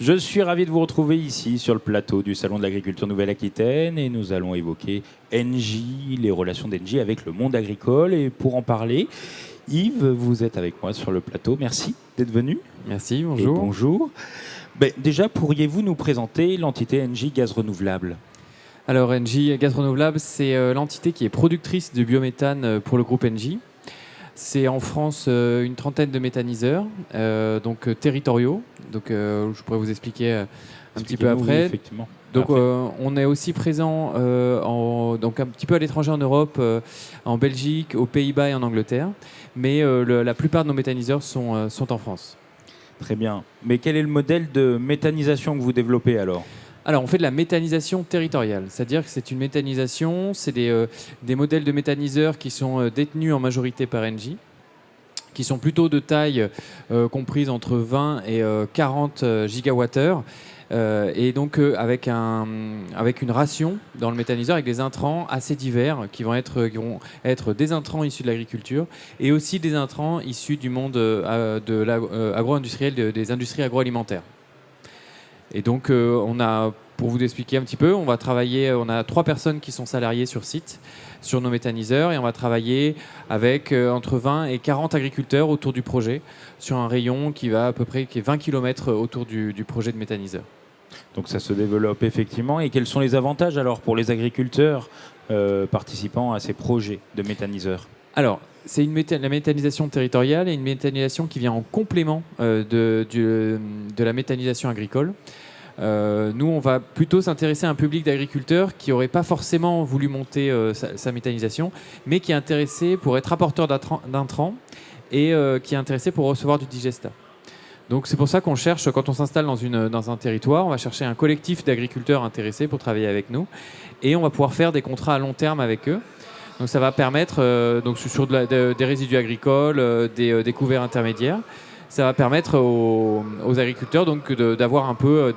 Je suis ravi de vous retrouver ici sur le plateau du Salon de l'Agriculture Nouvelle-Aquitaine et nous allons évoquer Engie, les relations d'Engie avec le monde agricole. Et pour en parler, Yves, vous êtes avec moi sur le plateau. Merci d'être venu. Merci, bonjour. Et bonjour. Déjà, pourriez-vous nous présenter l'entité Engie Gaz Renouvelable ? Alors, Engie Gaz Renouvelable, c'est l'entité qui est productrice de biométhane pour le groupe Engie. C'est en France une trentaine de méthaniseurs, donc territoriaux. Donc, je pourrais vous expliquer un petit peu après. Oui, effectivement. Donc, on est aussi présent donc un petit peu à l'étranger en Europe, en Belgique, aux Pays-Bas et en Angleterre. Mais la plupart de nos méthaniseurs sont en France. Très bien. Mais quel est le modèle de méthanisation que vous développez alors ? Alors, on fait de la méthanisation territoriale, c'est-à-dire que c'est une méthanisation, c'est des modèles de méthaniseurs qui sont détenus en majorité par Engie, qui sont plutôt de taille comprise entre 20 et 40 gigawattheures, et donc avec une ration dans le méthaniseur avec des intrants assez divers qui vont être des intrants issus de l'agriculture et aussi des intrants issus du monde agro-industriel, des industries agroalimentaires. Et donc, pour vous expliquer un petit peu, on a 3 personnes qui sont salariées sur site, sur nos méthaniseurs, et on va travailler avec entre 20 et 40 agriculteurs autour du projet, sur un rayon qui est 20 km autour du projet de méthaniseur. Donc ça se développe effectivement. Et quels sont les avantages alors pour les agriculteurs participant à ces projets de méthaniseurs ? Alors, c'est la méthanisation territoriale et une méthanisation qui vient en complément de la méthanisation agricole. Nous, on va plutôt s'intéresser à un public d'agriculteurs qui n'aurait pas forcément voulu monter sa méthanisation, mais qui est intéressé pour être apporteur d'intrants et qui est intéressé pour recevoir du digestat. Donc c'est pour ça qu'on cherche, quand on s'installe dans un territoire, on va chercher un collectif d'agriculteurs intéressés pour travailler avec nous et on va pouvoir faire des contrats à long terme avec eux. Donc ça va permettre, donc sur des résidus agricoles, des couverts intermédiaires, ça va permettre aux agriculteurs donc, d'avoir un peu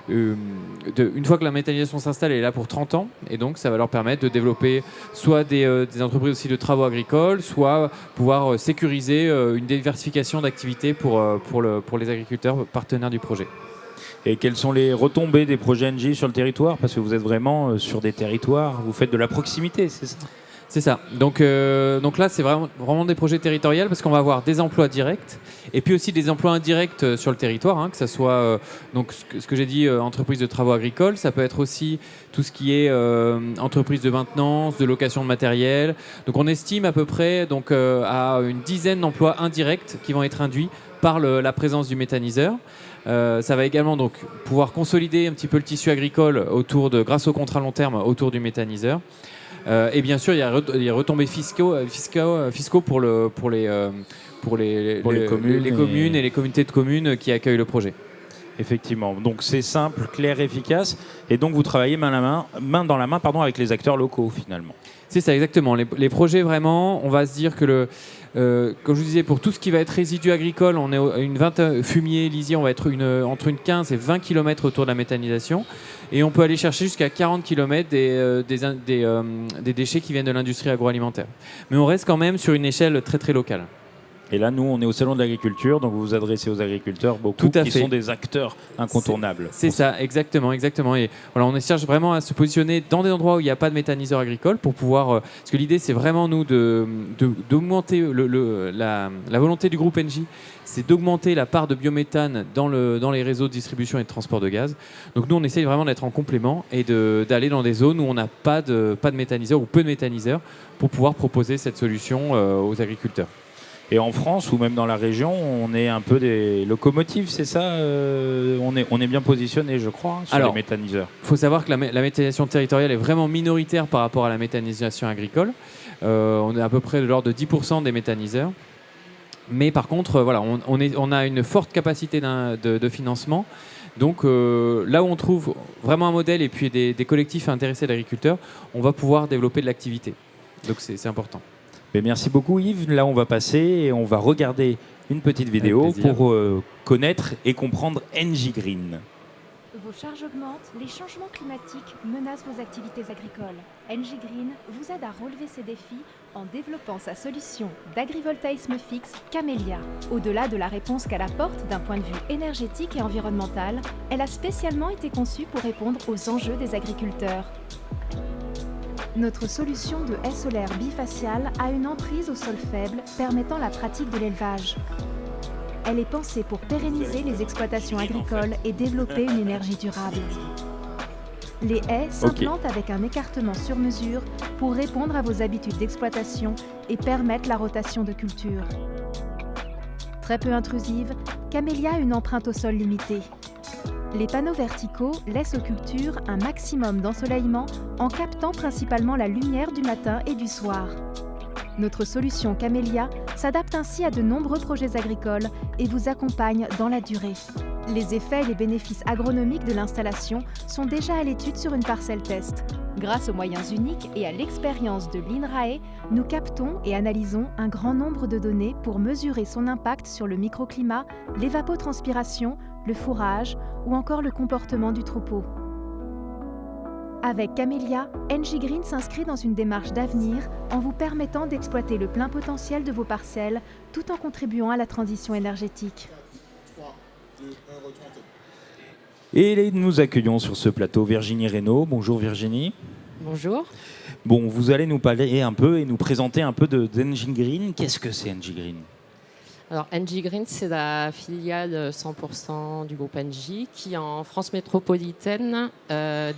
une fois que la méthanisation s'installe, elle est là pour 30 ans. Et donc ça va leur permettre de développer soit des entreprises aussi de travaux agricoles, soit pouvoir sécuriser une diversification d'activités pour les agriculteurs partenaires du projet. Et quelles sont les retombées des projets Engie sur le territoire ? Parce que vous êtes vraiment sur des territoires, vous faites de la proximité, c'est ça ? C'est ça. Donc là, c'est vraiment des projets territoriaux parce qu'on va avoir des emplois directs et puis aussi des emplois indirects sur le territoire, que ce soit donc ce que j'ai dit, entreprise de travaux agricoles. Ça peut être aussi tout ce qui est entreprise de maintenance, de location de matériel. Donc on estime à peu près à une dizaine d'emplois indirects qui vont être induits par la présence du méthaniseur. Ça va également donc pouvoir consolider un petit peu le tissu agricole grâce au contrat long terme autour du méthaniseur. Et bien sûr, il y a les retombées fiscaux pour les communes et les communautés de communes qui accueillent le projet. Effectivement. Donc c'est simple, clair, efficace. Et donc vous travaillez main dans la main avec les acteurs locaux finalement. C'est ça, exactement. Les projets, vraiment, on va se dire que comme je vous disais, pour tout ce qui va être résidus agricoles, on est à une 20 fumier, lisier, on va être entre une 15 et 20 km autour de la méthanisation. Et on peut aller chercher jusqu'à 40 km des déchets qui viennent de l'industrie agroalimentaire. Mais on reste quand même sur une échelle très très locale. Et là, nous, on est au Salon de l'Agriculture, donc vous vous adressez aux agriculteurs beaucoup qui sont des acteurs incontournables. C'est ça, exactement. Et voilà, on cherche vraiment à se positionner dans des endroits où il n'y a pas de méthaniseur agricole pour pouvoir... parce que l'idée, c'est vraiment, nous, d'augmenter la volonté du groupe Engie, c'est d'augmenter la part de biométhane dans les réseaux de distribution et de transport de gaz. Donc nous, on essaye vraiment d'être en complément et d'aller dans des zones où on n'a pas de méthaniseur ou peu de méthaniseurs pour pouvoir proposer cette solution aux agriculteurs. Et en France, ou même dans la région, on est un peu des locomotives, c'est ça on est bien positionné, je crois, sur les méthaniseurs. Il faut savoir que la méthanisation territoriale est vraiment minoritaire par rapport à la méthanisation agricole. On est à peu près de l'ordre de 10% des méthaniseurs. Mais par contre, voilà, on a une forte capacité de financement. Donc là où on trouve vraiment un modèle et puis des collectifs intéressés d'agriculteurs, on va pouvoir développer de l'activité. Donc c'est important. Mais merci beaucoup Yves. Là, on va passer et on va regarder une petite vidéo pour connaître et comprendre Engie Green. Vos charges augmentent, les changements climatiques menacent vos activités agricoles. NJ Green vous aide à relever ces défis en développant sa solution d'agrivoltaïsme fixe Camellia. Au-delà de la réponse qu'elle apporte d'un point de vue énergétique et environnemental, elle a spécialement été conçue pour répondre aux enjeux des agriculteurs. Notre solution de haie solaire bifaciale a une emprise au sol faible permettant la pratique de l'élevage. Elle est pensée pour pérenniser les exploitations agricoles et développer une énergie durable. Les haies s'implantent avec un écartement sur mesure pour répondre à vos habitudes d'exploitation et permettre la rotation de cultures. Très peu intrusive, Camellia a une empreinte au sol limitée. Les panneaux verticaux laissent aux cultures un maximum d'ensoleillement en captant principalement la lumière du matin et du soir. Notre solution Camellia s'adapte ainsi à de nombreux projets agricoles et vous accompagne dans la durée. Les effets et les bénéfices agronomiques de l'installation sont déjà à l'étude sur une parcelle test. Grâce aux moyens uniques et à l'expérience de l'INRAE, nous captons et analysons un grand nombre de données pour mesurer son impact sur le microclimat, l'évapotranspiration, le fourrage ou encore le comportement du troupeau. Avec Camellia, NJ Green s'inscrit dans une démarche d'avenir en vous permettant d'exploiter le plein potentiel de vos parcelles tout en contribuant à la transition énergétique. 3, 2, 1, retournez. Et nous accueillons sur ce plateau Virginie Reynaud. Bonjour Virginie. Bonjour. Bon, vous allez nous parler un peu et nous présenter un peu de NJ Green. Qu'est-ce que c'est NJ Green ? Alors NJ Green, c'est la filiale 100% du groupe NJ qui, en France métropolitaine,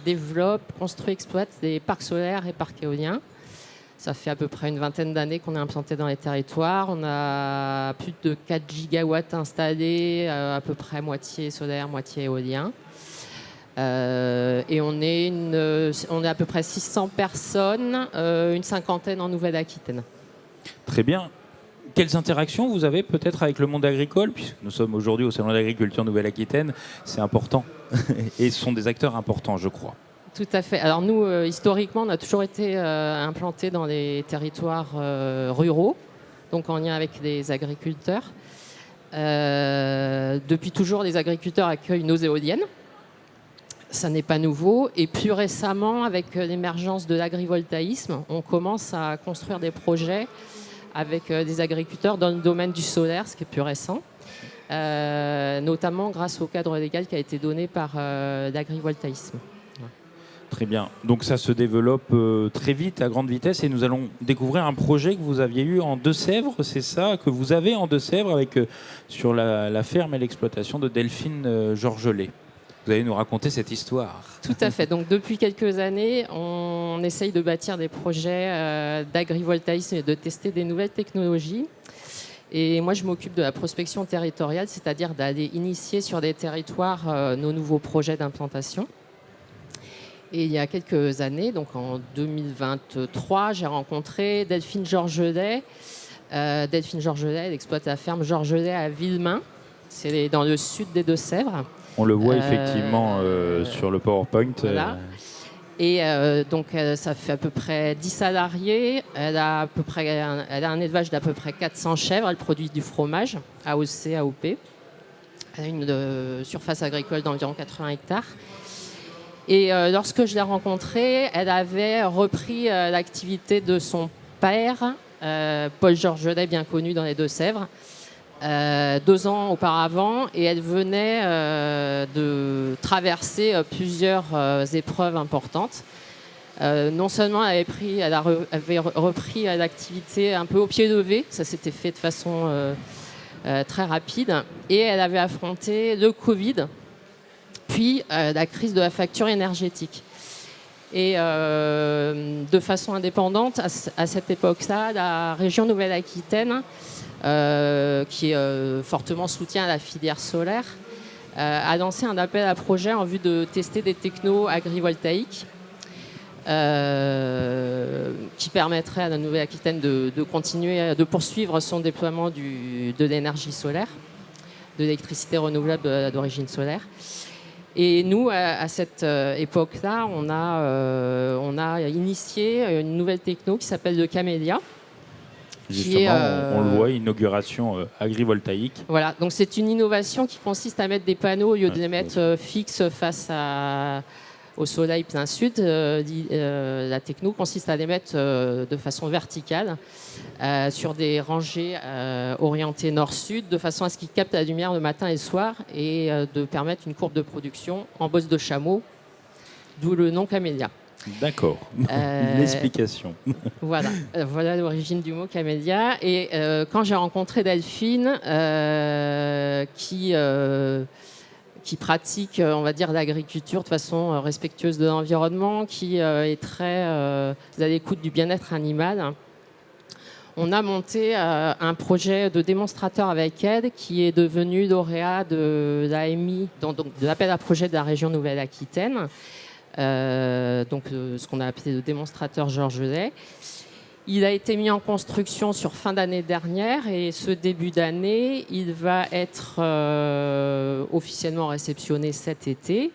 développe, construit, exploite des parcs solaires et parcs éoliens. Ça fait à peu près une vingtaine d'années qu'on est implanté dans les territoires. On a plus de 4 gigawatts installés, à peu près moitié solaire, moitié éolien. Et on est à peu près 600 personnes, une cinquantaine en Nouvelle-Aquitaine. Très bien. Quelles interactions vous avez peut-être avec le monde agricole, puisque nous sommes aujourd'hui au Salon de l'Agriculture Nouvelle-Aquitaine, c'est important. Et ce sont des acteurs importants, je crois. Tout à fait. Alors nous, historiquement, on a toujours été implantés dans les territoires ruraux, donc en lien avec les agriculteurs. Depuis toujours, les agriculteurs accueillent nos éoliennes. Ça n'est pas nouveau. Et plus récemment, avec l'émergence de l'agrivoltaïsme, on commence à construire des projets avec des agriculteurs dans le domaine du solaire, ce qui est plus récent, notamment grâce au cadre légal qui a été donné par l'agrivoltaïsme. Très bien. Donc ça se développe très vite, à grande vitesse, et nous allons découvrir un projet que vous aviez eu en Deux-Sèvres, c'est ça, que vous avez en Deux-Sèvres avec, sur la ferme et l'exploitation de Delphine Georgelet. Vous allez nous raconter cette histoire. Tout à fait. Donc depuis quelques années, on essaye de bâtir des projets d'agrivoltaïsme et de tester des nouvelles technologies. Et moi, je m'occupe de la prospection territoriale, c'est-à-dire d'aller initier sur des territoires nos nouveaux projets d'implantation. Et il y a quelques années, donc en 2023, j'ai rencontré Delphine Georgelet. Delphine Georgelet, elle exploite la ferme Georgelet à Villemain. C'est dans le sud des Deux-Sèvres. On le voit effectivement sur le PowerPoint. Voilà. Et donc, ça fait à peu près 10 salariés. Elle a un élevage d'à peu près 400 chèvres. Elle produit du fromage, AOC, AOP. Elle a une surface agricole d'environ 80 hectares. Et lorsque je l'ai rencontrée, elle avait repris l'activité de son père, Paul Georgelet, bien connu dans les Deux-Sèvres, 2 ans auparavant, et elle venait de traverser plusieurs épreuves importantes. Non seulement elle avait repris l'activité un peu au pied levé, ça s'était fait de façon très rapide, et elle avait affronté le Covid, puis la crise de la facture énergétique. Et de façon indépendante, à cette époque-là, la région Nouvelle-Aquitaine, qui fortement soutient la filière solaire, a lancé un appel à projet en vue de tester des technos agrivoltaïques qui permettraient à la Nouvelle-Aquitaine de continuer, de poursuivre son déploiement de l'énergie solaire, de l'électricité renouvelable d'origine solaire. Et nous, à cette époque-là, on a initié une nouvelle techno qui s'appelle le Camellia, Justement, on le voit, inauguration agrivoltaïque. Voilà, donc c'est une innovation qui consiste à mettre des panneaux au lieu de les mettre fixes face au soleil plein sud. La techno consiste à les mettre de façon verticale sur des rangées orientées nord-sud, de façon à ce qu'ils captent la lumière le matin et le soir, et de permettre une courbe de production en bosse de chameau, d'où le nom camélia. D'accord, une explication. Voilà l'origine du mot camélia. Et quand j'ai rencontré Delphine, qui pratique, on va dire, l'agriculture de façon respectueuse de l'environnement, qui est très à l'écoute du bien-être animal, on a monté un projet de démonstrateur avec elle qui est devenu lauréat de l'AMI, donc de l'appel à projet de la région Nouvelle-Aquitaine. Ce qu'on a appelé le démonstrateur Georges Lay. Il a été mis en construction sur fin d'année dernière et ce début d'année, il va être officiellement réceptionné cet été.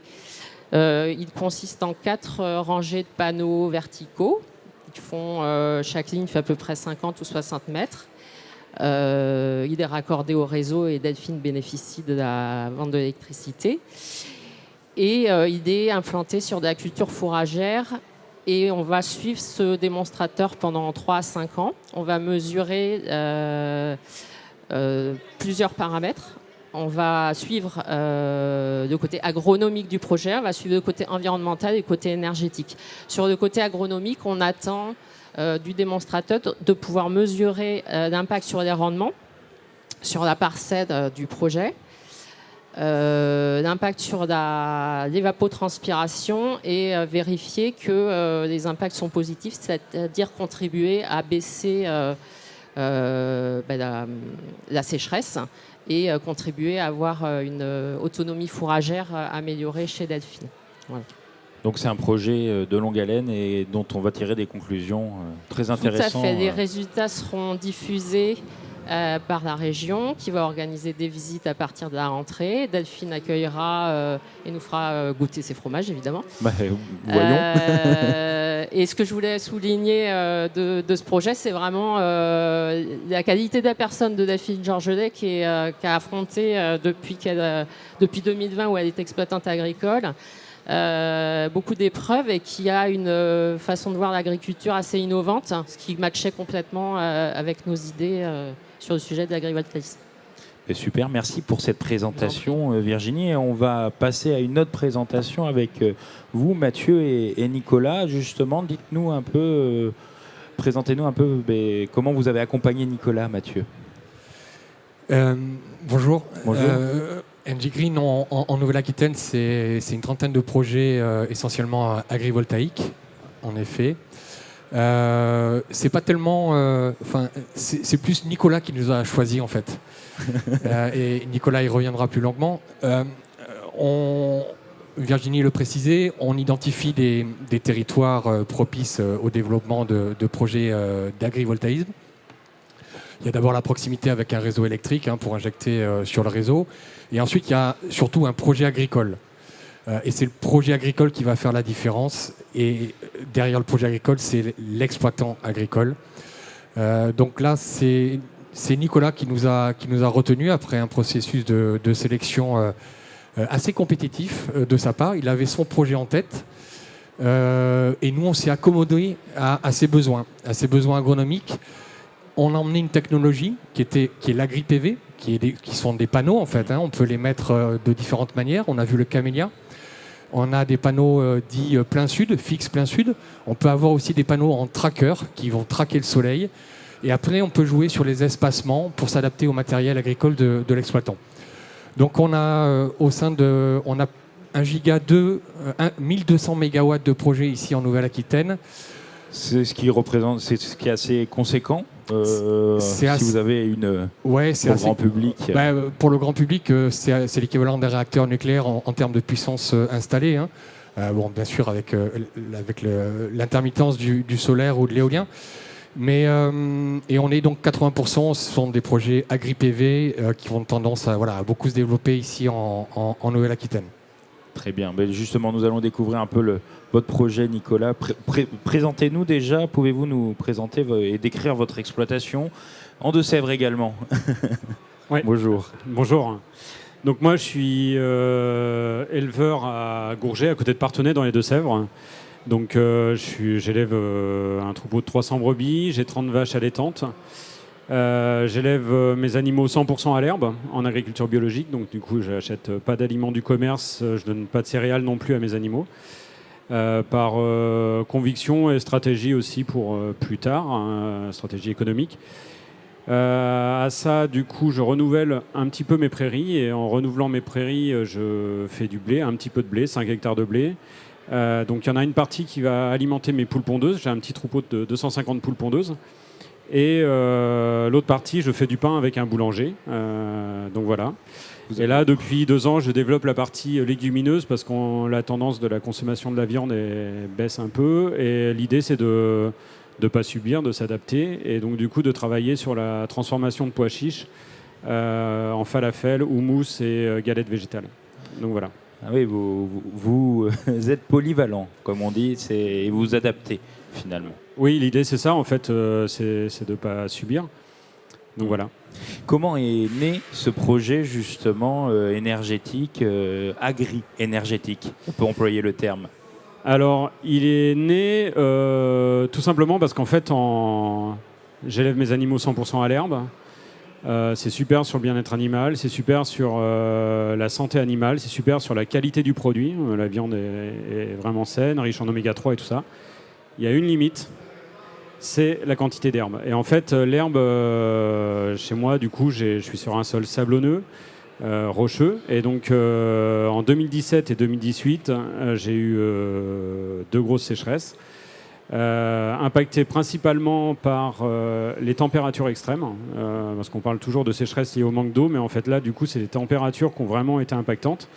Il consiste en 4 rangées de panneaux verticaux qui font, chaque ligne fait à peu près 50 ou 60 mètres. Il est raccordé au réseau et Delphine bénéficie de la vente de l'électricité. Et il est implanté sur de la culture fourragère et on va suivre ce démonstrateur pendant 3 à 5 ans. On va mesurer plusieurs paramètres. On va suivre le côté agronomique du projet, on va suivre le côté environnemental et le côté énergétique. Sur le côté agronomique, on attend du démonstrateur de pouvoir mesurer l'impact sur les rendements, sur la parcelle du projet, l'impact sur l'évapotranspiration et vérifier que les impacts sont positifs, c'est-à-dire contribuer à baisser la sécheresse et contribuer à avoir une autonomie fourragère améliorée chez Delphine. Voilà. Donc c'est un projet de longue haleine et dont on va tirer des conclusions très intéressantes. Tout à fait. Les résultats seront diffusés par la région qui va organiser des visites à partir de la rentrée. Delphine accueillera et nous fera goûter ses fromages, évidemment. Voyons. Et ce que je voulais souligner de ce projet, c'est vraiment la qualité de la personne de Delphine Georgelet qui a affronté depuis 2020 où elle est exploitante agricole. Beaucoup d'épreuves et qui a une façon de voir l'agriculture assez innovante, ce qui matchait complètement avec nos idées sur le sujet de l'agrivoltaïsme. Super, merci pour cette présentation Virginie. Et on va passer à une autre présentation avec vous, Mathieu et Nicolas. Justement, dites-nous un peu, présentez-nous un peu comment vous avez accompagné Nicolas, Mathieu. Bonjour. Bonjour. NG Green en Nouvelle-Aquitaine, c'est une trentaine de projets essentiellement agrivoltaïques, en effet. C'est pas tellement, c'est plus Nicolas qui nous a choisis en fait. Et Nicolas y reviendra plus longuement. Virginie le précisait, on identifie des territoires propices au développement de projets d'agrivoltaïsme. Il y a d'abord la proximité avec un réseau électrique pour injecter sur le réseau. Et ensuite, il y a surtout un projet agricole. Et c'est le projet agricole qui va faire la différence. Et derrière le projet agricole, c'est l'exploitant agricole. Donc là, c'est Nicolas qui nous a retenus après un processus de sélection assez compétitif de sa part. Il avait son projet en tête. Et nous, on s'est accommodé à ses besoins agronomiques. On a emmené une technologie qui est l'agri-PV, qui sont des panneaux en fait. On peut les mettre de différentes manières. On a vu le camélia. On a des panneaux dits plein sud, fixe plein sud. On peut avoir aussi des panneaux en tracker qui vont traquer le soleil. Et après, on peut jouer sur les espacements pour s'adapter au matériel agricole de l'exploitant. Donc on a on a 1200 MW de projets ici en Nouvelle-Aquitaine. C'est ce qui est assez conséquent. Si vous avez pour le grand public. Pour le grand public, c'est l'équivalent d'un réacteur nucléaire en termes de puissance installée. Bien sûr, avec l'intermittence du solaire ou de l'éolien. Et on est donc 80%, ce sont des projets agri-PV qui ont tendance à beaucoup se développer ici en Nouvelle-Aquitaine. Très bien. Ben justement, nous allons découvrir un peu votre projet, Nicolas. Présentez-nous déjà. Pouvez-vous nous présenter et décrire votre exploitation en Deux-Sèvres également? Ouais. Bonjour. Bonjour. Donc moi, je suis éleveur à Gourget, à côté de Parthenay, dans les Deux-Sèvres. Donc j'élève un troupeau de 300 brebis, j'ai 30 vaches allaitantes. J'élève mes animaux 100% à l'herbe en agriculture biologique, donc du coup je n'achète pas d'aliments du commerce, je donne pas de céréales non plus à mes animaux, par conviction et stratégie aussi pour plus tard, hein, stratégie économique. À ça, du coup, je renouvelle un petit peu mes prairies, et en renouvelant mes prairies, je fais du blé, un petit peu de blé, 5 hectares de blé. Donc il y en a une partie qui va alimenter mes poules pondeuses, j'ai un petit troupeau de 250 poules pondeuses. Et l'autre partie, je fais du pain avec un boulanger. Donc voilà. Et là, depuis 2 ans, je développe la partie légumineuse parce que la tendance de la consommation de la viande baisse un peu. Et l'idée, c'est de ne pas subir, de s'adapter. Et donc, du coup, de travailler sur la transformation de pois chiches en falafel, houmous et galettes végétales. Donc voilà. Ah oui, vous êtes polyvalent, comme on dit, et vous vous adaptez finalement. Oui, l'idée c'est ça en fait, c'est de ne pas subir. Donc voilà. Comment est né ce projet justement énergétique, agri-énergétique? On peut employer le terme. Alors, il est né tout simplement parce qu'en fait, j'élève mes animaux 100% à l'herbe. C'est super sur le bien-être animal, c'est super sur la santé animale, c'est super sur la qualité du produit. La viande est vraiment saine, riche en oméga 3 et tout ça. Il y a une limite, c'est la quantité d'herbe. Et en fait, l'herbe, chez moi, du coup, je suis sur un sol sablonneux, rocheux. Et donc, en 2017 et 2018, j'ai eu 2 grosses sécheresses, impactées principalement par les températures extrêmes, parce qu'on parle toujours de sécheresse liée au manque d'eau, mais en fait, là, du coup, c'est les températures qui ont vraiment été impactantes.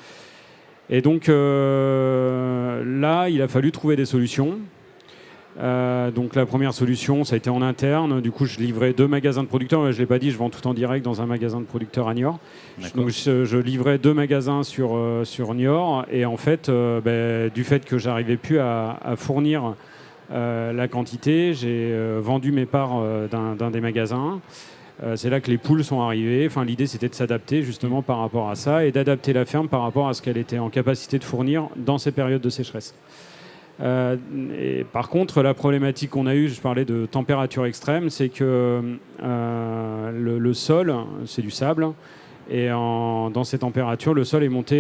Et donc, là, il a fallu trouver des solutions. Donc la première solution, ça a été en interne. Du coup, je livrais 2 magasins de producteurs. Je ne l'ai pas dit, je vends tout en direct dans un magasin de producteurs à Niort. Donc je livrais 2 magasins sur Niort. Et en fait, du fait que j'arrivais plus à fournir la quantité, j'ai vendu mes parts d'un des magasins. C'est là que les poules sont arrivées. Enfin, l'idée, c'était de s'adapter justement par rapport à ça et d'adapter la ferme par rapport à ce qu'elle était en capacité de fournir dans ces périodes de sécheresse. Et par contre, la problématique qu'on a eue, je parlais de température extrême, c'est que le sol, c'est du sable, et dans ces températures, le sol est monte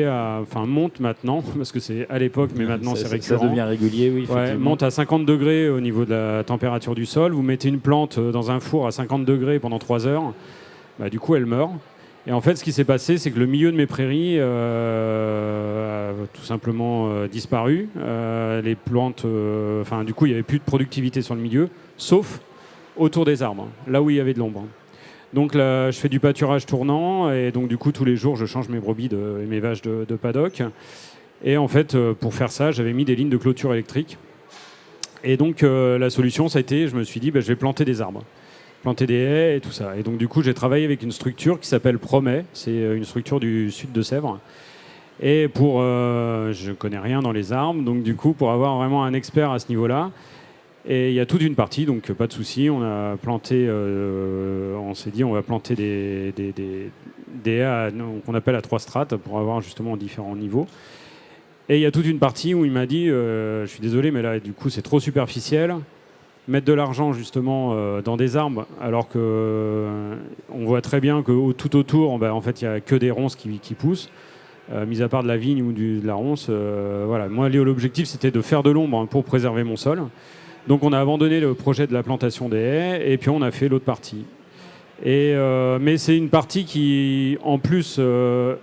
maintenant, parce que c'est à l'époque, mais maintenant c'est récurrent. Ça devient régulier, oui. Ouais, monte à 50 degrés au niveau de la température du sol. Vous mettez une plante dans un four à 50 degrés pendant 3 heures, du coup elle meurt. Et en fait, ce qui s'est passé, c'est que le milieu de mes prairies a tout simplement disparu. Les plantes, du coup, il n'y avait plus de productivité sur le milieu, sauf autour des arbres, là où il y avait de l'ombre. Donc là, je fais du pâturage tournant, et donc du coup, tous les jours, je change mes brebis et mes vaches de paddock. Et en fait, pour faire ça, j'avais mis des lignes de clôture électrique. Et donc, la solution, ça a été, je me suis dit, je vais planter des arbres. Planter des haies et tout ça. Et donc du coup, j'ai travaillé avec une structure qui s'appelle Promet. C'est une structure du sud de Sèvres. Et je connais rien dans les arbres, donc du coup, pour avoir vraiment un expert à ce niveau-là, et il y a toute une partie, donc pas de souci. On a planté, on s'est dit, on va planter des haies qu'on appelle à 3 strates pour avoir justement différents niveaux. Et il y a toute une partie où il m'a dit, je suis désolé, mais là, du coup, c'est trop superficiel. Mettre de l'argent justement dans des arbres, alors qu'on voit très bien que tout autour, en fait, il n'y a que des ronces qui poussent, mis à part de la vigne ou de la ronce. Voilà. Moi, l'objectif, c'était de faire de l'ombre pour préserver mon sol. Donc, on a abandonné le projet de la plantation des haies, et puis on a fait l'autre partie. Mais c'est une partie qui, en plus,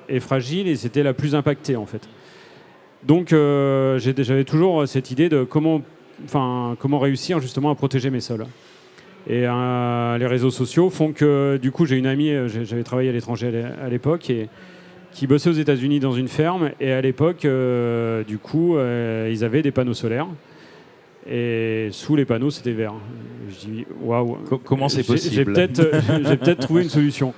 est fragile, et c'était la plus impactée, en fait. Donc, j'avais toujours cette idée de comment réussir justement à protéger mes sols. Et les réseaux sociaux font que, du coup, j'ai une amie, j'avais travaillé à l'étranger à l'époque, et qui bossait aux États-Unis dans une ferme. Et à l'époque, du coup, ils avaient des panneaux solaires. Et sous les panneaux, c'était vert. Je dis waouh. Comment c'est possible? J'ai peut-être trouvé une solution.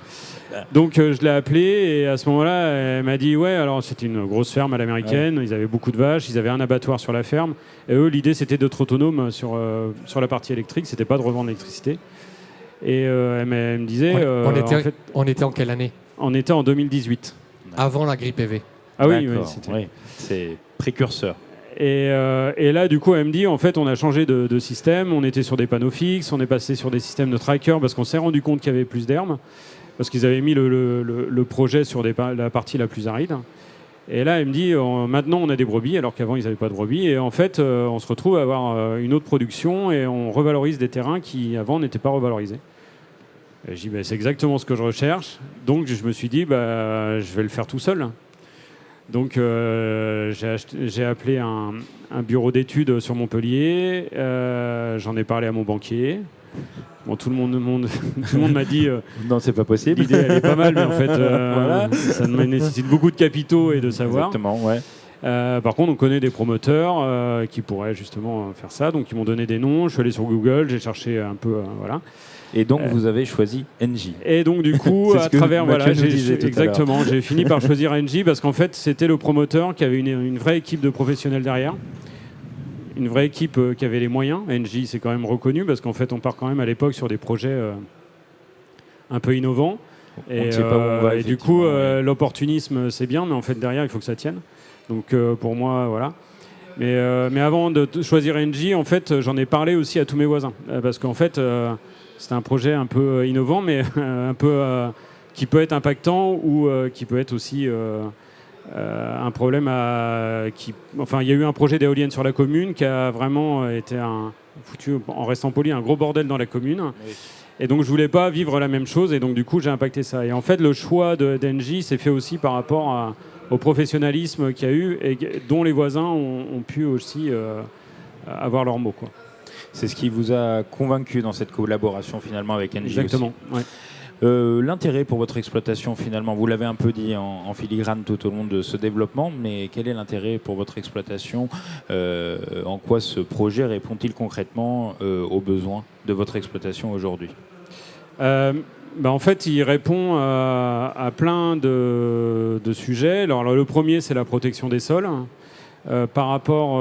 Donc je l'ai appelée et à ce moment-là, elle m'a dit ouais, alors c'était une grosse ferme à l'américaine, ils avaient beaucoup de vaches, ils avaient un abattoir sur la ferme. Et eux, l'idée c'était d'être autonome sur la partie électrique, c'était pas de revendre l'électricité. Et elle me disait. On était en quelle année? On était en 2018. Avant la grippe EV. Ah oui, c'est précurseur. Et là, du coup, elle me dit, en fait, on a changé de système. On était sur des panneaux fixes, on est passé sur des systèmes de tracker parce qu'on s'est rendu compte qu'il y avait plus d'herbe, parce qu'ils avaient mis le projet sur la partie la plus aride. Et là, elle me dit, maintenant, on a des brebis, alors qu'avant, ils n'avaient pas de brebis. Et en fait, on se retrouve à avoir une autre production et on revalorise des terrains qui, avant, n'étaient pas revalorisés. Et je dis, c'est exactement ce que je recherche. Donc, je me suis dit, je vais le faire tout seul. Donc, j'ai appelé un bureau d'études sur Montpellier. J'en ai parlé à mon banquier. Bon, tout le monde m'a dit non, c'est pas possible. L'idée, elle est pas mal, mais en fait, voilà, ça nécessite beaucoup de capitaux et de savoir. Exactement, ouais. Par contre, on connaît des promoteurs qui pourraient justement faire ça. Donc, ils m'ont donné des noms. Je suis allé sur Google, j'ai cherché un peu, voilà. Et donc, vous avez choisi Engie. Et donc, du coup, à travers, voilà, j'ai fini par choisir Engie parce qu'en fait, c'était le promoteur qui avait une vraie équipe de professionnels derrière. Une vraie équipe qui avait les moyens. Engie, c'est quand même reconnu parce qu'en fait, on part quand même à l'époque sur des projets un peu innovants. Et du coup, l'opportunisme, c'est bien, mais en fait, derrière, il faut que ça tienne. Donc, pour moi, voilà. Mais avant de choisir Engie, en fait, j'en ai parlé aussi à tous mes voisins. Parce qu'en fait, c'est un projet un peu innovant, mais un peu qui peut être impactant ou qui peut être aussi un problème Enfin, il y a eu un projet d'éolienne sur la commune qui a vraiment été foutu, en restant poli, un gros bordel dans la commune. Oui. Et donc, je voulais pas vivre la même chose, et donc, du coup, j'ai impacté ça. Et en fait, le choix d'Engie s'est fait aussi par rapport au professionnalisme qu'il y a eu et dont les voisins ont pu aussi avoir leur mot, quoi. C'est ce qui vous a convaincu dans cette collaboration finalement avec Engie. Exactement. Ouais. L'intérêt pour votre exploitation finalement, vous l'avez un peu dit en filigrane tout au long de ce développement, mais quel est l'intérêt pour votre exploitation? En quoi ce projet répond-il concrètement aux besoins de votre exploitation aujourd'hui? En fait, il répond à plein de sujets. Alors, le premier, c'est la protection des sols. Par rapport,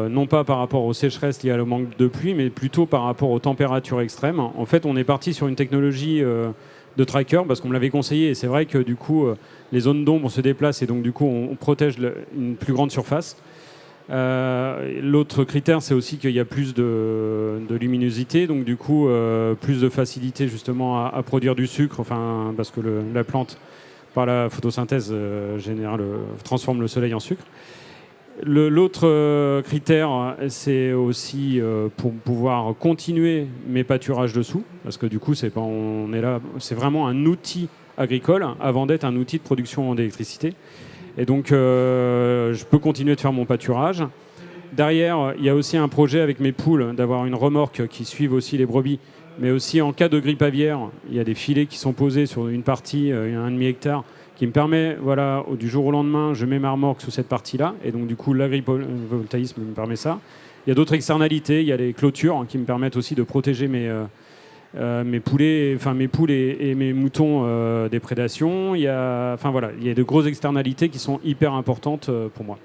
non pas par rapport aux sécheresses liées au manque de pluie, mais plutôt par rapport aux températures extrêmes. En fait, on est parti sur une technologie de tracker parce qu'on me l'avait conseillé. Et c'est vrai que du coup, les zones d'ombre se déplacent et donc du coup, on protège une plus grande surface. L'autre critère, c'est aussi qu'il y a plus de luminosité, donc du coup, plus de facilité justement à produire du sucre, enfin, parce que la plante, par la photosynthèse, transforme le soleil en sucre. L'autre critère, c'est aussi pour pouvoir continuer mes pâturages dessous, parce que du coup, c'est vraiment un outil agricole avant d'être un outil de production d'électricité. Et donc, je peux continuer de faire mon pâturage. Derrière, il y a aussi un projet avec mes poules d'avoir une remorque qui suive aussi les brebis, mais aussi en cas de grippe aviaire, il y a des filets qui sont posés sur une partie, un demi-hectare, qui me permet, voilà, du jour au lendemain, je mets ma remorque sous cette partie-là, et donc du coup, l'agrivoltaïsme me permet ça. Il y a d'autres externalités, il y a les clôtures qui me permettent aussi de protéger mes poules et mes moutons des prédations. Il y a de grosses externalités qui sont hyper importantes pour moi.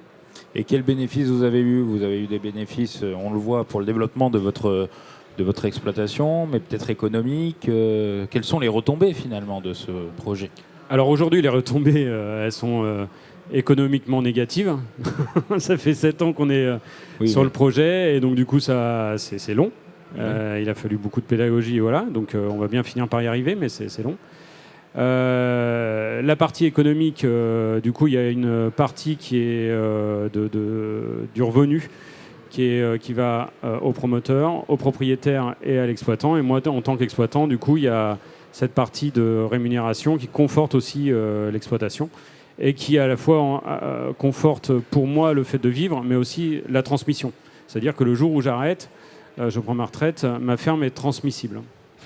Et quels bénéfices vous avez eu? Vous avez eu des bénéfices, on le voit, pour le développement de votre exploitation, mais peut-être économiques. Quelles sont les retombées finalement de ce projet? Alors aujourd'hui, les retombées, elles sont économiquement négatives. Ça fait 7 ans qu'on est sur le projet, et donc du coup, c'est long. Il a fallu beaucoup de pédagogie, voilà. Donc on va bien finir par y arriver, mais c'est long. La partie économique, du coup, il y a une partie qui est du revenu qui va au promoteur, au propriétaire et à l'exploitant. Et moi, en tant qu'exploitant, du coup, il y a cette partie de rémunération qui conforte aussi l'exploitation et qui à la fois conforte pour moi le fait de vivre, mais aussi la transmission. C'est-à-dire que le jour où j'arrête, je prends ma retraite, ma ferme est transmissible.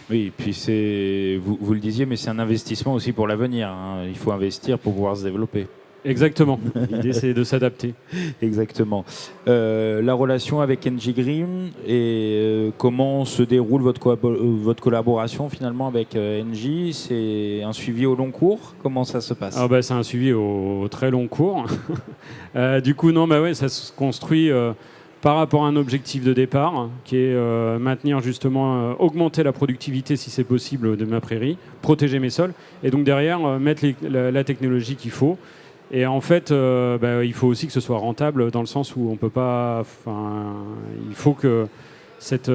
Oui, et puis vous le disiez, mais c'est un investissement aussi pour l'avenir, hein. Il faut investir pour pouvoir se développer. Exactement. L'idée, c'est de s'adapter. Exactement. La relation avec NG Green et comment se déroule votre collaboration finalement avec NG? C'est un suivi au long cours? Comment ça se passe? C'est un suivi au très long cours. Du coup, non, ça se construit par rapport à un objectif de départ qui est maintenir justement, augmenter la productivité si c'est possible de ma prairie, protéger mes sols et donc derrière mettre la technologie qu'il faut. Et en fait, il faut aussi que ce soit rentable dans le sens où on peut pas. Il faut que cet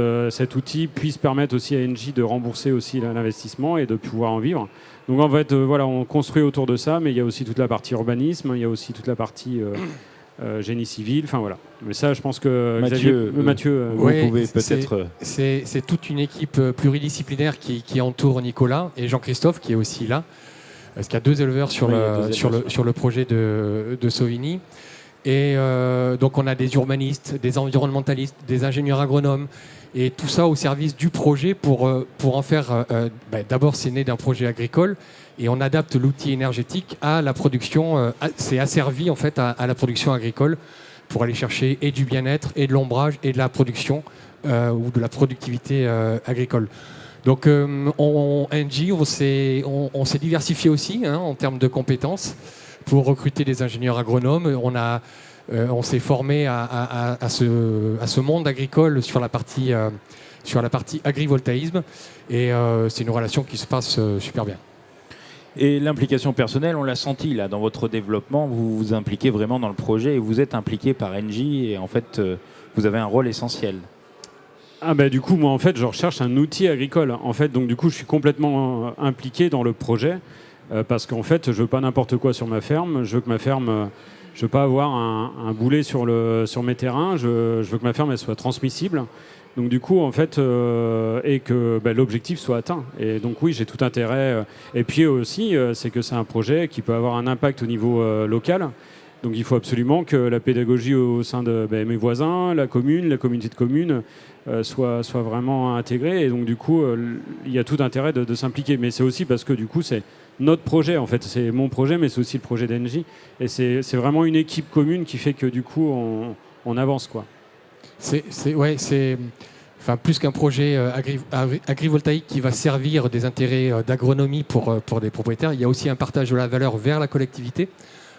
outil puisse permettre aussi à NJ de rembourser aussi l'investissement et de pouvoir en vivre. Donc en fait, on construit autour de ça, mais il y a aussi toute la partie urbanisme, il y a aussi toute la partie génie civil. Enfin voilà. Mais ça, je pense que Mathieu, vous pouvez peut-être. C'est toute une équipe pluridisciplinaire qui entoure Nicolas et Jean-Christophe qui est aussi là. Parce qu'il y a 2 éleveurs sur le projet de Sauvigny. Et donc on a des urbanistes, des environnementalistes, des ingénieurs agronomes, et tout ça au service du projet pour en faire... D'abord, c'est né d'un projet agricole, et on adapte l'outil énergétique à la production. C'est asservi en fait à la production agricole pour aller chercher et du bien-être, et de l'ombrage, et de la production, ou de la productivité agricole. Donc NG, on s'est diversifié aussi en termes de compétences pour recruter des ingénieurs agronomes. On s'est formé à ce monde agricole sur la partie agrivoltaïsme, et c'est une relation qui se passe super bien. Et l'implication personnelle, on l'a senti là dans votre développement, vous vous impliquez vraiment dans le projet et vous êtes impliqué par NG et en fait vous avez un rôle essentiel. Du coup, moi, en fait, je recherche un outil agricole. En fait, donc, du coup, je suis complètement impliqué dans le projet parce qu'en fait, je veux pas n'importe quoi sur ma ferme. Je veux que ma ferme, je veux pas avoir un boulet sur mes terrains. Je veux que ma ferme elle soit transmissible. Donc, du coup, en fait, et que l'objectif soit atteint. Et donc, oui, j'ai tout intérêt. Et puis aussi, c'est que c'est un projet qui peut avoir un impact au niveau local. Donc il faut absolument que la pédagogie au sein de mes voisins, la commune, la communauté de communes soit vraiment intégrée. Et donc du coup, il y a tout intérêt de s'impliquer. Mais c'est aussi parce que du coup, c'est notre projet. En fait, c'est mon projet, mais c'est aussi le projet d'Engie. Et c'est vraiment une équipe commune qui fait que du coup, on avance, quoi. C'est plus qu'un projet agrivoltaïque qui va servir des intérêts d'agronomie pour des propriétaires. Il y a aussi un partage de la valeur vers la collectivité.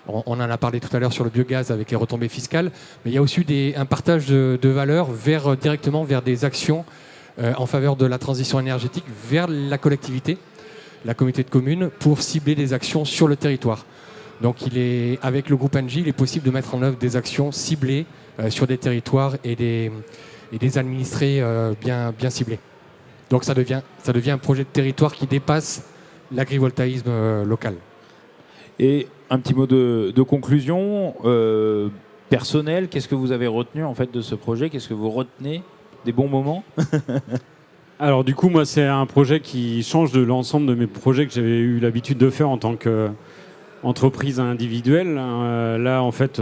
On en a parlé tout à l'heure sur le biogaz avec les retombées fiscales, mais il y a aussi un partage de valeur directement vers des actions en faveur de la transition énergétique vers la collectivité, la communauté de communes, pour cibler des actions sur le territoire. Donc avec le groupe Engie, il est possible de mettre en œuvre des actions ciblées sur des territoires et des administrés bien ciblés. Donc ça devient un projet de territoire qui dépasse l'agrivoltaïsme local. Et un petit mot de conclusion personnelle. Qu'est-ce que vous avez retenu en fait de ce projet? Qu'est-ce que vous retenez des bons moments? Alors du coup, moi, c'est un projet qui change de l'ensemble de mes projets que j'avais eu l'habitude de faire en tant qu'entreprise individuelle. Là, en fait,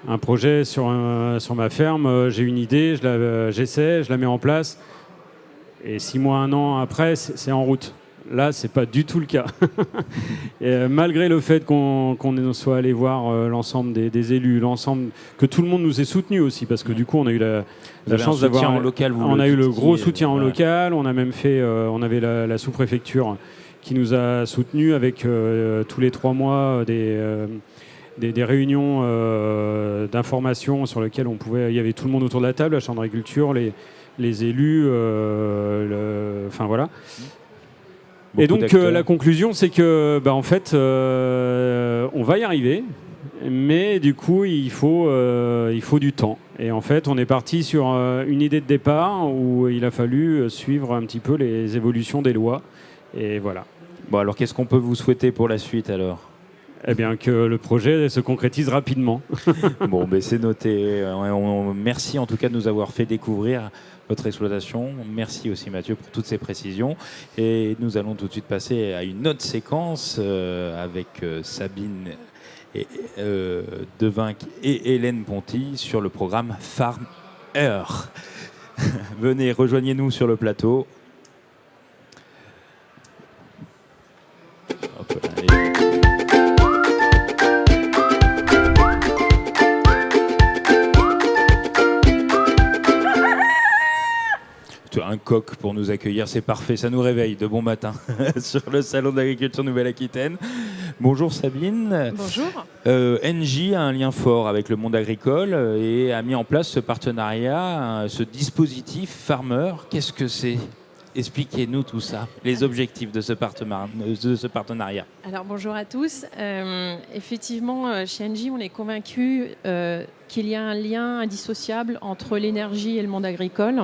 un projet sur ma ferme, j'ai une idée, j'essaie, je la mets en place. Et 6 mois, 1 an après, c'est en route. Là, c'est pas du tout le cas. Et, malgré le fait qu'on soit allé voir l'ensemble des élus, que tout le monde nous ait soutenus aussi, parce que du coup, on a eu la chance d'avoir en local. On a eu le gros soutien en local. On a même fait, on avait la sous-préfecture qui nous a soutenus avec tous les 3 mois des réunions d'information sur lesquelles il y avait tout le monde autour de la table, la chambre d'agriculture, les élus, enfin voilà. Et donc la conclusion, c'est que en fait, on va y arriver, mais du coup, il faut du temps. Et en fait, on est parti sur une idée de départ où il a fallu suivre un petit peu les évolutions des lois. Et voilà. Bon, alors qu'est-ce qu'on peut vous souhaiter pour la suite alors? Eh bien, que le projet se concrétise rapidement. Bon, c'est noté. Merci en tout cas de nous avoir fait découvrir votre exploitation. Merci aussi Mathieu pour toutes ces précisions. Et nous allons tout de suite passer à une autre séquence avec Sabine Devinck et Hélène Ponty sur le programme Farm Heure. Venez, rejoignez-nous sur le plateau. Hop, allez. un coq pour nous accueillir, c'est parfait, ça nous réveille de bon matin sur le Salon d'Agriculture Nouvelle-Aquitaine. Bonjour Sabine. Bonjour. Engie a un lien fort avec le monde agricole et a mis en place ce partenariat, ce dispositif Farmer. Qu'est-ce que c'est ? Expliquez-nous tout ça, les objectifs de ce partenariat. Alors bonjour à tous. Effectivement, chez Engie, on est convaincu qu'il y a un lien indissociable entre l'énergie et le monde agricole.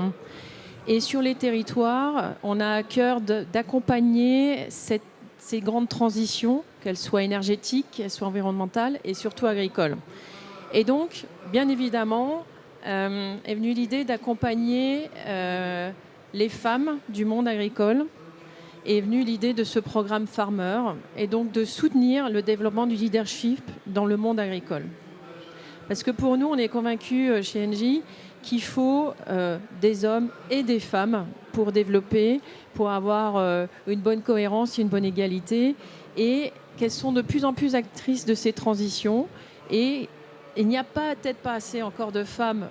Et sur les territoires, on a à cœur d'accompagner ces grandes transitions, qu'elles soient énergétiques, qu'elles soient environnementales et surtout agricoles. Et donc, bien évidemment, est venue l'idée d'accompagner les femmes du monde agricole, est venue l'idée de ce programme Farmer et donc de soutenir le développement du leadership dans le monde agricole. Parce que pour nous, on est convaincus chez Engie qu'il faut des hommes et des femmes pour développer, pour avoir une bonne cohérence, une bonne égalité, et qu'elles sont de plus en plus actrices de ces transitions. Et il n'y a peut-être pas assez encore de femmes,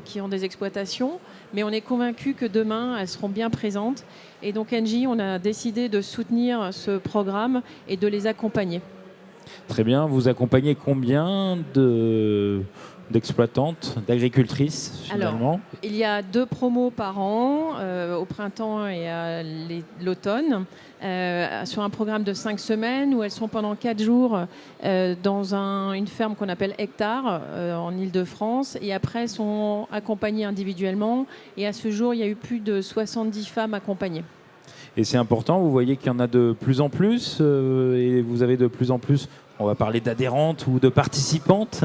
qui ont des exploitations, mais on est convaincu que demain, elles seront bien présentes. Et donc Engie, on a décidé de soutenir ce programme et de les accompagner. Très bien, vous accompagnez combien d'exploitantes, d'agricultrices finalement ? Alors, il y a 2 promos par an, au printemps et à l'automne, sur un programme de 5 semaines où elles sont pendant 4 jours dans une ferme qu'on appelle Hectare en Île-de-France, et après sont accompagnées individuellement. Et à ce jour, il y a eu plus de 70 femmes accompagnées. Et c'est important, vous voyez qu'il y en a de plus en plus et vous avez de plus en plus, on va parler d'adhérentes ou de participantes.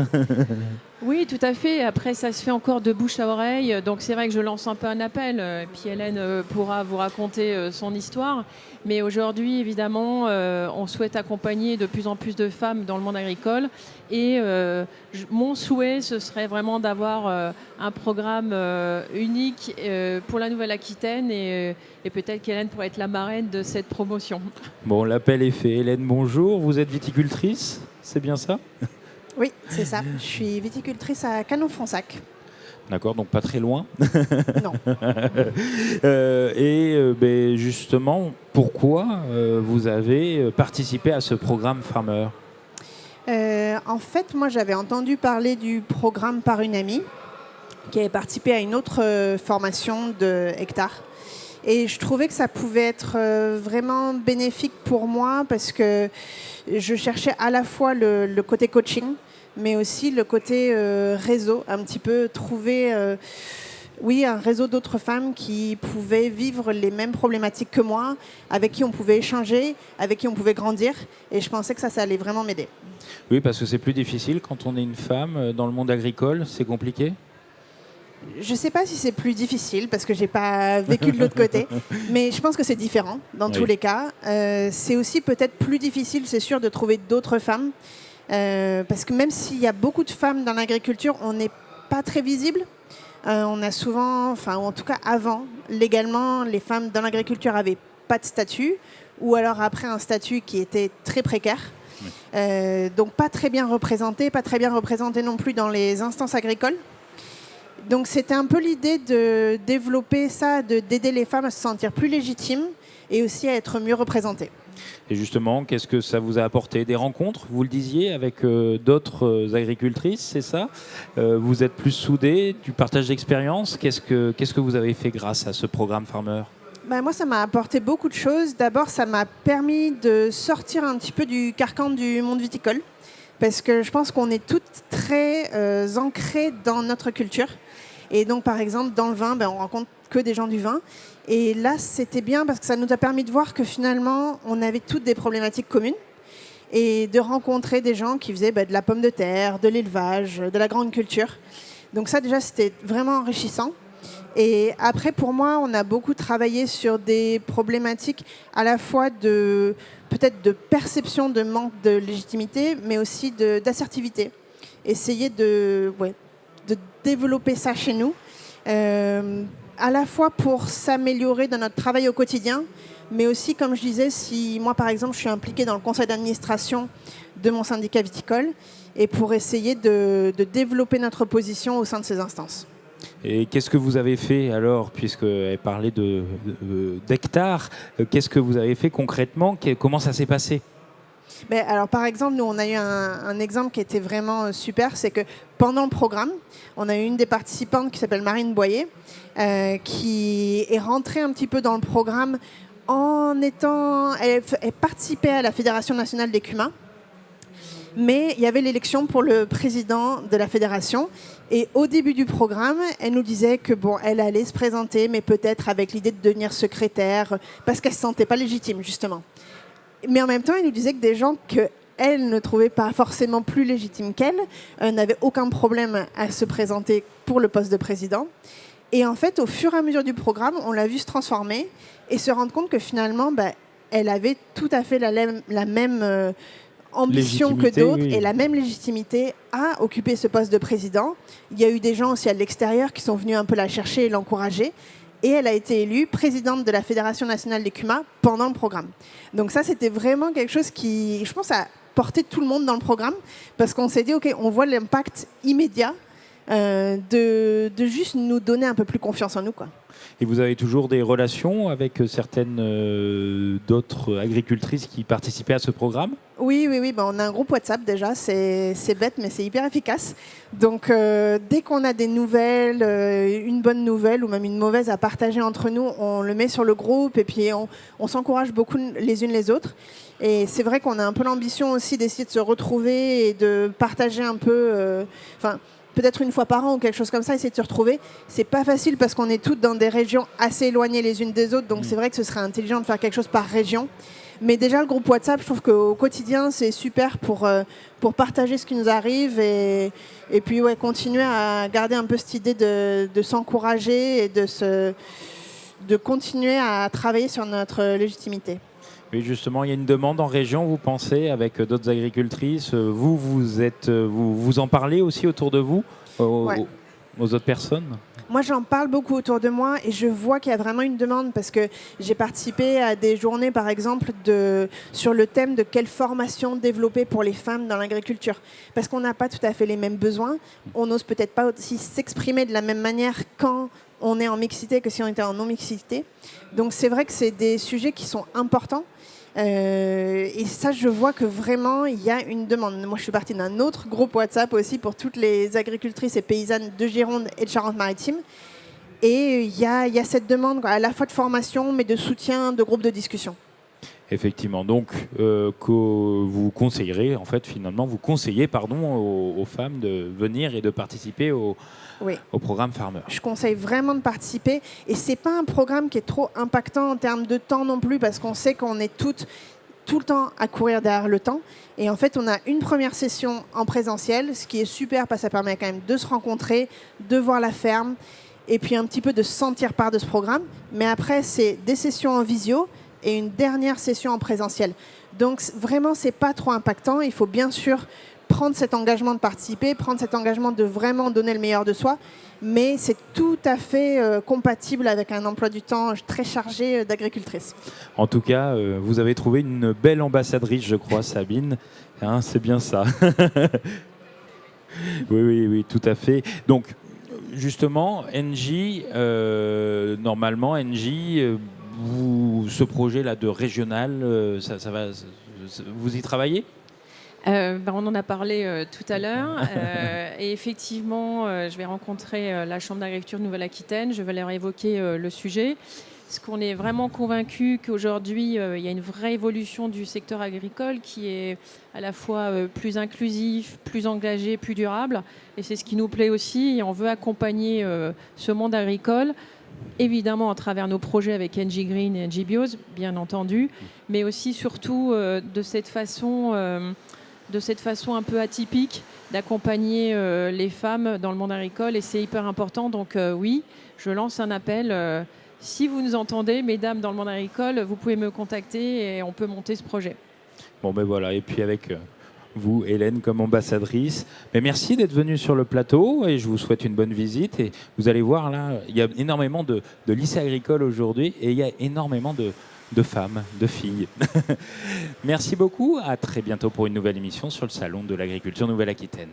Oui, tout à fait. Après, ça se fait encore de bouche à oreille. Donc, c'est vrai que je lance un peu un appel. Et puis, Hélène pourra vous raconter son histoire. Mais aujourd'hui, évidemment, on souhaite accompagner de plus en plus de femmes dans le monde agricole. Et mon souhait, ce serait vraiment d'avoir un programme unique pour la Nouvelle-Aquitaine. Et peut-être qu'Hélène pourrait être la marraine de cette promotion. Bon, l'appel est fait. Hélène, bonjour. Vous êtes viticultrice, c'est bien ça ? Oui, c'est ça. Je suis viticultrice à Canon-Fonsac. D'accord, donc pas très loin. Non. Justement, pourquoi vous avez participé à ce programme Farmer ? En fait, moi, j'avais entendu parler du programme par une amie qui avait participé à une autre formation de Hectare. Et je trouvais que ça pouvait être vraiment bénéfique pour moi parce que je cherchais à la fois le côté coaching, mais aussi le côté réseau, un petit peu trouver un réseau d'autres femmes qui pouvaient vivre les mêmes problématiques que moi, avec qui on pouvait échanger, avec qui on pouvait grandir. Et je pensais que ça allait vraiment m'aider. Oui, parce que c'est plus difficile quand on est une femme dans le monde agricole, c'est compliqué ? Je ne sais pas si c'est plus difficile parce que je n'ai pas vécu de l'autre côté, mais je pense que c'est différent dans tous les cas. C'est aussi peut-être plus difficile, c'est sûr, de trouver d'autres femmes parce que même s'il y a beaucoup de femmes dans l'agriculture, on n'est pas très visible. On a souvent, ou en tout cas avant, légalement, les femmes dans l'agriculture n'avaient pas de statut ou alors après un statut qui était très précaire. Donc pas très bien représentées non plus dans les instances agricoles. Donc c'était un peu l'idée de développer ça, d'aider les femmes à se sentir plus légitimes et aussi à être mieux représentées. Et justement, qu'est-ce que ça vous a apporté ? Des rencontres, vous le disiez, avec d'autres agricultrices, c'est ça ? Vous êtes plus soudées, du partage d'expérience. Qu'est-ce que vous avez fait grâce à ce programme Farmer ? Moi, ça m'a apporté beaucoup de choses. D'abord, ça m'a permis de sortir un petit peu du carcan du monde viticole. Parce que je pense qu'on est toutes très ancrées dans notre culture. Et donc, par exemple, dans le vin, on rencontre que des gens du vin. Et là, c'était bien parce que ça nous a permis de voir que finalement, on avait toutes des problématiques communes. Et de rencontrer des gens qui faisaient de la pomme de terre, de l'élevage, de la grande culture. Donc ça, déjà, c'était vraiment enrichissant. Et après, pour moi, on a beaucoup travaillé sur des problématiques à la fois peut-être de perception de manque de légitimité, mais aussi d'assertivité. Essayer de développer ça chez nous, à la fois pour s'améliorer dans notre travail au quotidien, mais aussi, comme je disais, si moi, par exemple, je suis impliquée dans le conseil d'administration de mon syndicat viticole, et pour essayer de développer notre position au sein de ces instances. Et qu'est-ce que vous avez fait alors, puisqu'elle parlait d'hectares, qu'est-ce que vous avez fait concrètement? Comment ça s'est passé? Alors, par exemple, nous, on a eu un exemple qui était vraiment super, c'est que pendant le programme, on a eu une des participantes qui s'appelle Marine Boyer, qui est rentrée un petit peu dans le programme elle participait à la Fédération nationale des CUMA, mais il y avait l'élection pour le président de la fédération. Et au début du programme, elle nous disait que elle allait se présenter, mais peut-être avec l'idée de devenir secrétaire, parce qu'elle ne se sentait pas légitime, justement. Mais en même temps, elle nous disait que des gens qu'elle ne trouvait pas forcément plus légitimes qu'elle n'avaient aucun problème à se présenter pour le poste de président. Et en fait, au fur et à mesure du programme, on l'a vu se transformer et se rendre compte que finalement, elle avait tout à fait la même ambition que d'autres, oui, et la même légitimité à occuper ce poste de président. Il y a eu des gens aussi à l'extérieur qui sont venus un peu la chercher et l'encourager. Et elle a été élue présidente de la Fédération nationale des CUMA pendant le programme. Donc ça, c'était vraiment quelque chose qui, je pense, a porté tout le monde dans le programme, parce qu'on s'est dit, OK, on voit l'impact immédiat de juste nous donner un peu plus confiance en nous, quoi. Et vous avez toujours des relations avec certaines d'autres agricultrices qui participaient à ce programme? Oui. On a un groupe WhatsApp déjà, c'est bête, mais c'est hyper efficace. Donc dès qu'on a des nouvelles, une bonne nouvelle ou même une mauvaise à partager entre nous, on le met sur le groupe et puis on s'encourage beaucoup les unes les autres. Et c'est vrai qu'on a un peu l'ambition aussi d'essayer de se retrouver et de partager un peu... peut-être une fois par an ou quelque chose comme ça, essayer de se retrouver. C'est pas facile parce qu'on est toutes dans des régions assez éloignées les unes des autres, donc c'est vrai que ce serait intelligent de faire quelque chose par région. Mais déjà, le groupe WhatsApp, je trouve qu'au quotidien, c'est super pour partager ce qui nous arrive et puis continuer à garder un peu cette idée de s'encourager et de continuer à travailler sur notre légitimité. Oui, justement, il y a une demande en région, vous pensez, avec d'autres agricultrices. Vous en parlez aussi autour de vous, aux autres personnes? Moi, j'en parle beaucoup autour de moi et je vois qu'il y a vraiment une demande, parce que j'ai participé à des journées, par exemple, sur le thème de quelle formation développer pour les femmes dans l'agriculture. Parce qu'on n'a pas tout à fait les mêmes besoins. On n'ose peut-être pas aussi s'exprimer de la même manière quand on est en mixité que si on était en non-mixité. Donc c'est vrai que c'est des sujets qui sont importants. Et ça, je vois que vraiment, il y a une demande. Moi, je suis partie d'un autre groupe WhatsApp aussi pour toutes les agricultrices et paysannes de Gironde et de Charente-Maritime. Et il y a cette demande, à la fois de formation, mais de soutien, de groupe de discussion. Effectivement. Donc, que vous conseillerez, en fait, finalement, vous conseillez, aux femmes de venir et de participer au programme Farmer. Je conseille vraiment de participer. Et ce n'est pas un programme qui est trop impactant en termes de temps non plus, parce qu'on sait qu'on est toutes tout le temps à courir derrière le temps. Et en fait, on a une première session en présentiel, ce qui est super, parce que ça permet quand même de se rencontrer, de voir la ferme, et puis un petit peu de se sentir part de ce programme. Mais après, c'est des sessions en visio et une dernière session en présentiel. Donc vraiment, c'est pas trop impactant. Il faut bien sûr prendre cet engagement de participer, prendre cet engagement de vraiment donner le meilleur de soi, mais c'est tout à fait compatible avec un emploi du temps très chargé d'agricultrice. En tout cas, vous avez trouvé une belle ambassadrice, je crois, Sabine. Hein, c'est bien ça. Oui, tout à fait. Donc, justement, Engie, normalement, Engie, ce projet-là de régional, ça va, vous y travaillez ? On en a parlé tout à l'heure et effectivement je vais rencontrer la Chambre d'agriculture de Nouvelle-Aquitaine, je vais leur évoquer le sujet, parce qu'on est vraiment convaincu qu'aujourd'hui il y a une vraie évolution du secteur agricole qui est à la fois plus inclusif, plus engagé, plus durable, et c'est ce qui nous plaît aussi, et on veut accompagner ce monde agricole, évidemment à travers nos projets avec Engie Green et Engie Bios, bien entendu, mais aussi surtout de cette façon un peu atypique d'accompagner les femmes dans le monde agricole, et c'est hyper important. Donc oui, je lance un appel. Si vous nous entendez, mesdames dans le monde agricole, vous pouvez me contacter et on peut monter ce projet. Bon, ben voilà, et puis avec vous, Hélène, comme ambassadrice. Mais merci d'être venue sur le plateau et je vous souhaite une bonne visite. Et vous allez voir, là, il y a énormément de lycées agricoles aujourd'hui et il y a énormément de femmes, de filles. Merci beaucoup. À très bientôt pour une nouvelle émission sur le Salon de l'Agriculture Nouvelle-Aquitaine.